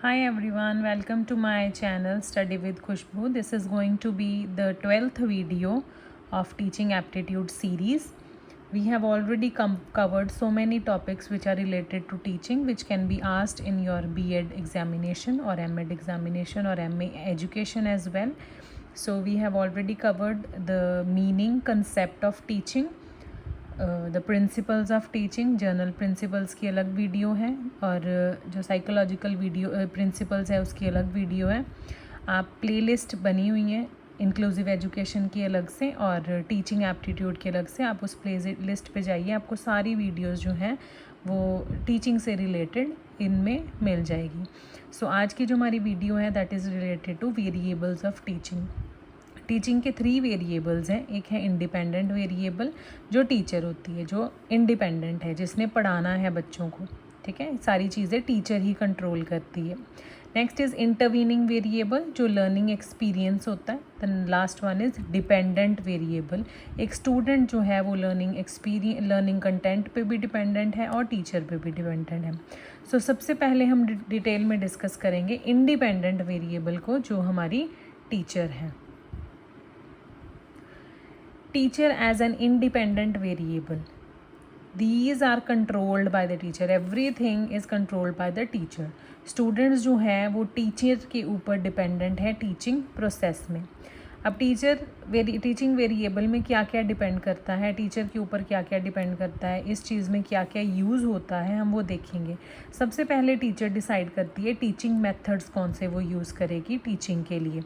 Hi everyone, welcome to my channel Study with Khushbu. This is going to be the 12th video of Teaching Aptitude series. We have already covered so many topics which are related to teaching, which can be asked in your B.Ed examination or M.Ed examination or MA education as well. So we have already covered the meaning, concept of teaching, the principles of teaching, journal principles की अलग video है और जो psychological video principles है उसकी अलग video है. आप प्लेलिस्ट बनी हुई हैं इंक्लूसिव एजुकेशन की अलग से और टीचिंग एप्टीट्यूड की अलग से. आप उस प्ले लिस्ट पे जाइए, आपको सारी वीडियोस जो हैं वो टीचिंग से रिलेटेड इनमें मिल जाएगी. सो आज की जो हमारी वीडियो है that is related two variables of teaching. Teaching के 3 वेरिएबल्स हैं. एक है इंडिपेंडेंट वेरिएबल जो टीचर होती है, जो इंडिपेंडेंट है, जिसने पढ़ाना है बच्चों को. ठीक है, सारी चीज़ें टीचर ही कंट्रोल करती है. नेक्स्ट इज़ इंटरवीनिंग वेरिएबल जो लर्निंग एक्सपीरियंस होता है. Then last one is dependent variable. एक स्टूडेंट जो है वो लर्निंग कंटेंट पे भी डिपेंडेंट है और टीचर पे भी डिपेंडेंट है. सो सबसे पहले हम डिटेल में डिस्कस करेंगे इंडिपेंडेंट वेरिएबल को, जो हमारी टीचर है. Teacher as an independent variable. These are controlled by the teacher. Everything is controlled by the teacher. Students जो हैं वो टीचर के ऊपर डिपेंडेंट है टीचिंग प्रोसेस में. अब टीचिंग वेरिएबल में क्या क्या डिपेंड करता है, टीचर के ऊपर क्या क्या डिपेंड करता है, इस चीज़ में क्या क्या यूज़ होता है, हम वो देखेंगे. सबसे पहले टीचर डिसाइड करती है टीचिंग मेथड्स कौन से वो यूज़ करेगी टीचिंग के लिए.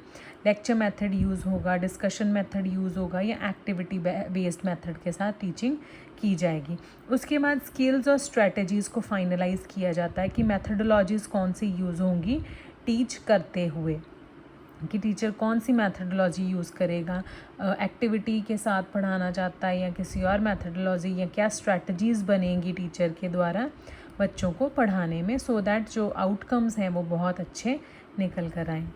लेक्चर मेथड यूज़ होगा, डिस्कशन मेथड यूज़ होगा या एक्टिविटी बेस्ड मेथड के साथ टीचिंग की जाएगी. उसके बाद स्किल्स और स्ट्रेटजीज़ को फाइनलाइज किया जाता है कि मेथडोलॉजीज़ कौन सी यूज़ होंगी टीच करते हुए, कि टीचर कौन सी मेथडोलॉजी यूज़ करेगा, एक्टिविटी के साथ पढ़ाना चाहता है या किसी और मेथडोलॉजी, या क्या स्ट्रैटेजीज़ बनेंगी टीचर के द्वारा बच्चों को पढ़ाने में, सो दैट जो आउटकम्स हैं वो बहुत अच्छे निकल कर आएँ.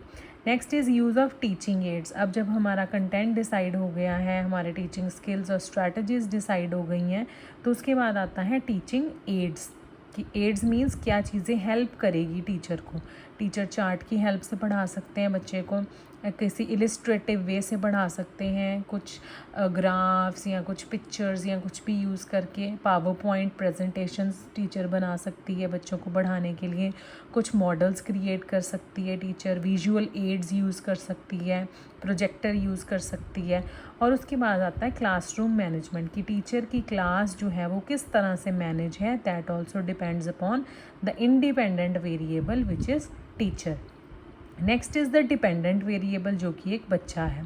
Next is use of teaching ads. अब जब हमारा कंटेंट डिसाइड हो गया है, हमारे टीचिंग स्किल्स और स्ट्रैटेजीज़ डिसाइड हो गई हैं, तो उसके बाद आता है टीचिंग एड्स. कि एड्स मीन्स क्या चीज़ें हेल्प करेगी टीचर को. टीचर चार्ट की हेल्प से पढ़ा सकते हैं बच्चे को, किसी इलिस्ट्रेटिव वे से पढ़ा सकते हैं, कुछ ग्राफ्स या कुछ पिक्चर्स या कुछ भी यूज़ करके पावर पॉइंट प्रेजेंटेशंस टीचर बना सकती है बच्चों को पढ़ाने के लिए. कुछ मॉडल्स क्रिएट कर सकती है टीचर, विजुअल एड्स यूज़ कर सकती है, प्रोजेक्टर यूज़ कर सकती है. और उसके बाद आता है क्लासरूम मैनेजमेंट, कि टीचर की क्लास जो है वो किस तरह से मैनेज है. That also depends upon the independent variable which is teacher. Next is the dependent variable जो कि एक बच्चा है.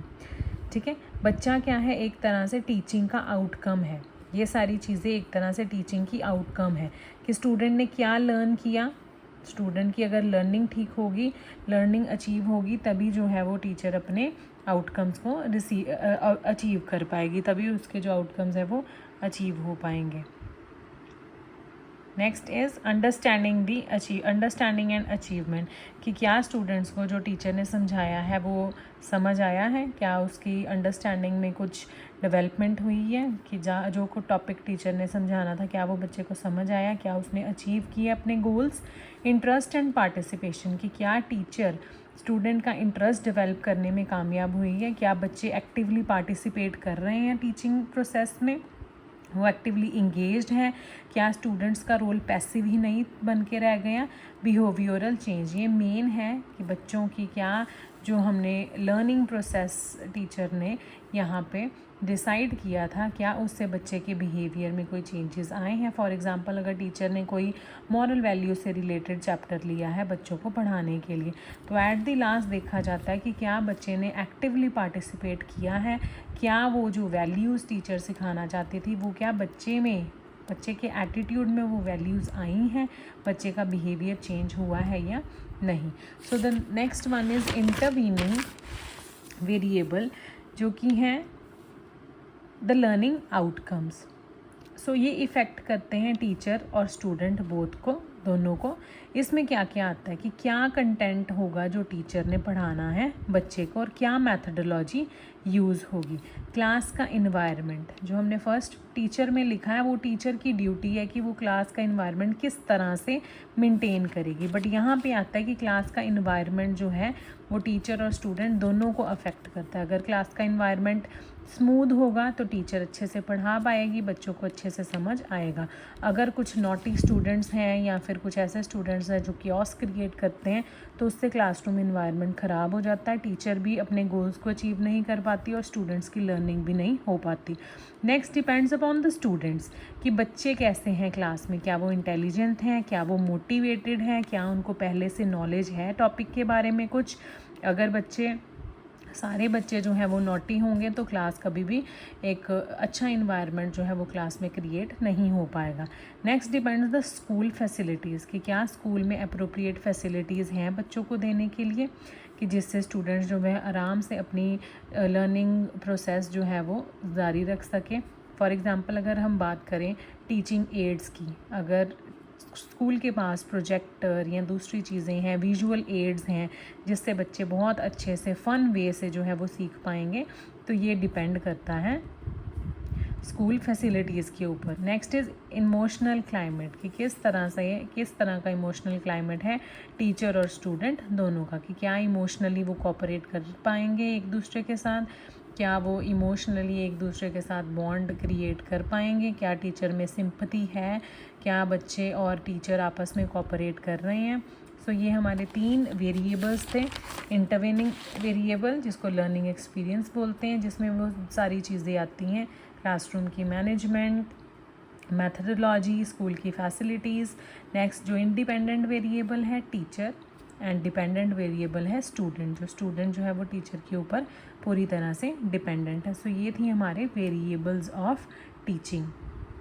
ठीक है, बच्चा क्या है, एक तरह से टीचिंग का आउटकम है. ये सारी चीज़ें एक तरह से टीचिंग की आउटकम है कि स्टूडेंट ने क्या लर्न किया. स्टूडेंट की अगर लर्निंग ठीक होगी, लर्निंग अचीव होगी, तभी जो है वो टीचर अपने आउटकम्स को अचीव कर पाएगी, तभी उसके जो आउटकम्स हैं वो अचीव हो पाएंगे. Next is understanding and achievement, कि क्या स्टूडेंट्स को जो टीचर ने समझाया है वो समझ आया है, क्या उसकी अंडरस्टैंडिंग में कुछ डेवलपमेंट हुई है, कि जो को टॉपिक टीचर ने समझाना था क्या वो बच्चे को समझ आया, क्या उसने अचीव किए अपने गोल्स. इंटरेस्ट एंड पार्टिसिपेशन, कि क्या टीचर स्टूडेंट का इंटरेस्ट डेवलप करने में कामयाब हुई है, क्या बच्चे एक्टिवली पार्टिसिपेट कर रहे हैं टीचिंग प्रोसेस में, वो एक्टिवली इंगेज्ड हैं, क्या स्टूडेंट्स का रोल पैसिव ही नहीं बन के रह गया. बिहेवियरल चेंज, ये मेन है कि बच्चों की क्या जो हमने लर्निंग प्रोसेस टीचर ने यहाँ पे डिसाइड किया था, क्या उससे बच्चे के बिहेवियर में कोई चेंजेस आए हैं. फॉर एग्जांपल अगर टीचर ने कोई मॉरल वैल्यू से रिलेटेड चैप्टर लिया है बच्चों को पढ़ाने के लिए, तो एट द लास्ट देखा जाता है कि क्या बच्चे ने एक्टिवली पार्टिसिपेट किया है, क्या वो जो वैल्यूज़ टीचर सिखाना चाहती थी वो क्या बच्चे के एटीट्यूड में वो वैल्यूज़ आई हैं, बच्चे का बिहेवियर चेंज हुआ है या नहीं. So the next one is intervening variable, जो कि हैं द लर्निंग आउटकम्स. सो ये इफ़ेक्ट करते हैं टीचर और स्टूडेंट दोनों को. इसमें क्या क्या आता है कि क्या कंटेंट होगा जो टीचर ने पढ़ाना है बच्चे को और क्या मैथडोलॉजी यूज़ होगी। क्लास का इन्वायरमेंट जो हमने फर्स्ट टीचर में लिखा है वो टीचर की ड्यूटी है कि वो क्लास का इन्वायरमेंट किस तरह से मेंटेन करेगी, बट यहाँ पे आता है कि क्लास का इन्वायरमेंट जो है वो टीचर और स्टूडेंट दोनों को अफेक्ट करता है। अगर क्लास का इन्वायरमेंट स्मूथ होगा तो टीचर अच्छे से पढ़ा पाएगी, बच्चों को अच्छे से समझ आएगा। अगर कुछ नॉटी स्टूडेंट्स हैं या फिर कुछ ऐसे स्टूडेंट्स हैं जो कियोस्क क्रिएट करते हैं तो उससे क्लासरूम इन्वायरमेंट ख़राब हो जाता है, टीचर भी अपने गोल्स को अचीव नहीं कर पाती और स्टूडेंट्स की लर्निंग भी नहीं हो पाती। Next depends upon the students कि बच्चे कैसे हैं क्लास में, क्या वो इंटेलिजेंट हैं, क्या वो मोटिवेटेड हैं, क्या उनको पहले से नॉलेज है टॉपिक के बारे में कुछ। अगर सारे बच्चे जो हैं वो नॉटी होंगे तो क्लास कभी भी एक अच्छा इन्वायरमेंट जो है वो क्लास में क्रिएट नहीं हो पाएगा। Next depends the school facilities कि क्या स्कूल में अप्रोप्रिएट फैसिलिटीज़ हैं बच्चों को देने के लिए कि जिससे स्टूडेंट्स जो है आराम से अपनी लर्निंग प्रोसेस जो है वो जारी रख सकें। फॉर एग्ज़ाम्पल अगर हम बात करें टीचिंग एड्स की, अगर स्कूल के पास प्रोजेक्टर या दूसरी चीज़ें हैं, विजुअल एड्स हैं जिससे बच्चे बहुत अच्छे से फ़न वे से जो है वो सीख पाएंगे, तो ये डिपेंड करता है स्कूल फैसिलिटीज़ के ऊपर। नेक्स्ट इज़ इमोशनल क्लाइमेट कि किस तरह का इमोशनल क्लाइमेट है टीचर और स्टूडेंट दोनों का, कि क्या इमोशनली वो कोऑपरेट कर पाएंगे एक दूसरे के साथ, क्या वो इमोशनली एक दूसरे के साथ बॉन्ड क्रिएट कर पाएंगे, क्या टीचर में सिंपैथी है, क्या बच्चे और टीचर आपस में कोऑपरेट कर रहे हैं। सो ये हमारे 3 वेरिएबल्स थे। इंटरवेनिंग वेरिएबल जिसको लर्निंग एक्सपीरियंस बोलते हैं, जिसमें वो सारी चीज़ें आती हैं, क्लासरूम की मैनेजमेंट, मैथडोलॉजी, स्कूल की फैसिलिटीज़। नेक्स्ट जो इंडिपेंडेंट वेरिएबल है टीचर एंड डिपेंडेंट वेरिएबल है स्टूडेंट, जो स्टूडेंट जो है वो टीचर के ऊपर पूरी तरह से डिपेंडेंट है। सो ये थी हमारे वेरिएबल्स ऑफ टीचिंग।